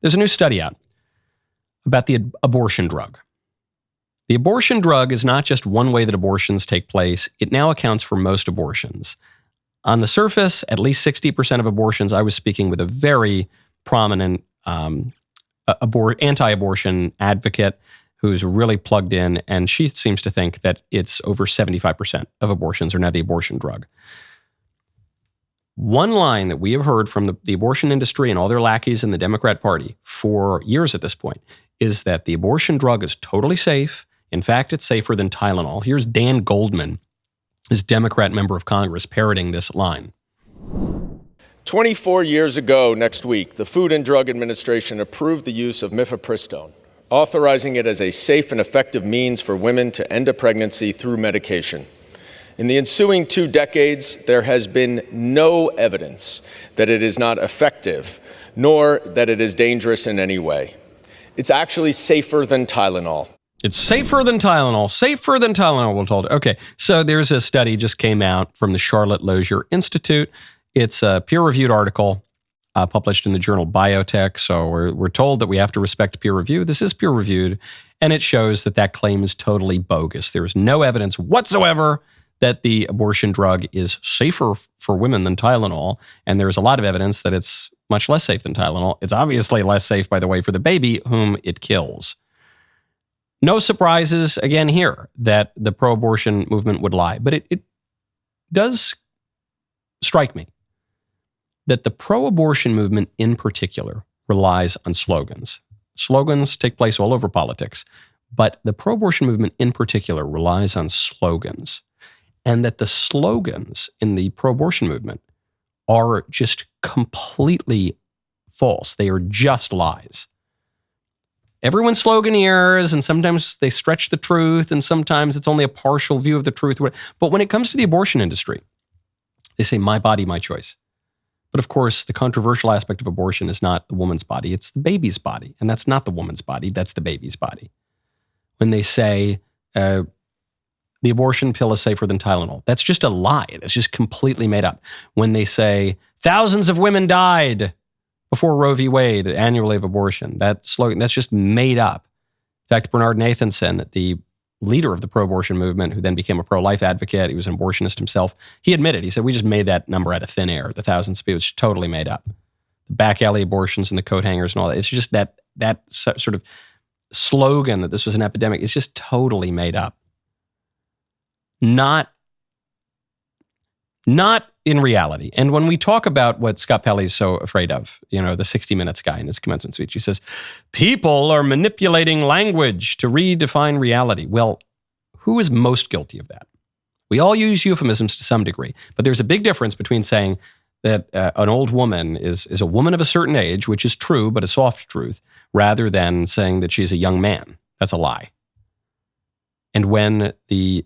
There's a new study out about the abortion drug. The abortion drug is not just one way that abortions take place. It now accounts for most abortions. On the surface, at least 60% of abortions, I was speaking with a very prominent anti-abortion advocate who's really plugged in, and she seems to think that it's over 75% of abortions are now the abortion drug. One line that we have heard from the abortion industry and all their lackeys in the Democrat Party for years at this point is that the abortion drug is totally safe. In fact, it's safer than Tylenol. Here's Dan Goldman, his Democrat member of Congress, parroting this line. 24 years ago next week, the Food and Drug Administration approved the use of mifepristone, authorizing it as a safe and effective means for women to end a pregnancy through medication. In the ensuing 2 decades, there has been no evidence that it is not effective, nor that it is dangerous in any way. It's actually safer than Tylenol. It's safer than Tylenol, we're told. Okay, so there's a study just came out from the Charlotte Lozier Institute. It's a peer-reviewed article published in the journal BioTech. So we're told that we have to respect peer review. This is peer-reviewed, and it shows that claim is totally bogus. There is no evidence whatsoever that the abortion drug is safer for women than Tylenol, and there's a lot of evidence that it's much less safe than Tylenol. It's obviously less safe, by the way, for the baby whom it kills. No surprises, again, here that the pro-abortion movement would lie. But it does strike me that the pro-abortion movement in particular relies on slogans. Slogans take place all over politics, but the pro-abortion movement in particular relies on slogans. And that the slogans in the pro-abortion movement are just completely false. They are just lies. Everyone's sloganeers, and sometimes they stretch the truth, and sometimes it's only a partial view of the truth. But when it comes to the abortion industry, they say, my body, my choice. But of course, the controversial aspect of abortion is not the woman's body, it's the baby's body. And that's not the woman's body, that's the baby's body. When they say the abortion pill is safer than Tylenol, that's just a lie. That's just completely made up. When they say thousands of women died before Roe v. Wade annually of abortion, that slogan, that's just made up. In fact, Bernard Nathanson, the leader of the pro-abortion movement, who then became a pro-life advocate, he was an abortionist himself, he admitted, he said, we just made that number out of thin air, the thousands of people, it's totally made up. The back alley abortions and the coat hangers and all that, it's just that sort of slogan that this was an epidemic, it's just totally made up. Not in reality. And when we talk about what Scott Pelley's so afraid of, the 60 Minutes guy in his commencement speech, he says, people are manipulating language to redefine reality. Well, who is most guilty of that? We all use euphemisms to some degree, but there's a big difference between saying that an old woman is a woman of a certain age, which is true, but a soft truth, rather than saying that she's a young man. That's a lie. And when the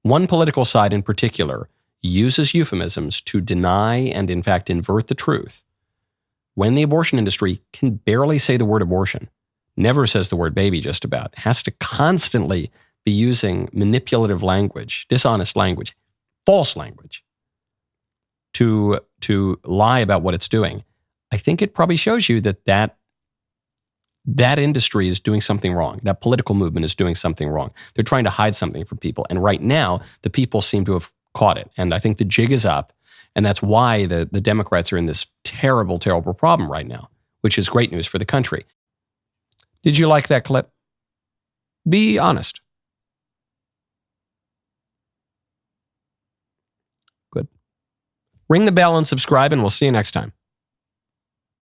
one political side in particular uses euphemisms to deny and, in fact, invert the truth, when the abortion industry can barely say the word abortion, never says the word baby just about, has to constantly be using manipulative language, dishonest language, false language to lie about what it's doing, I think it probably shows you that industry is doing something wrong. That political movement is doing something wrong. They're trying to hide something from people. And right now, the people seem to have caught it. And I think the jig is up. And that's why the Democrats are in this terrible, terrible problem right now, which is great news for the country. Did you like that clip? Be honest. Good. Ring the bell and subscribe, and we'll see you next time.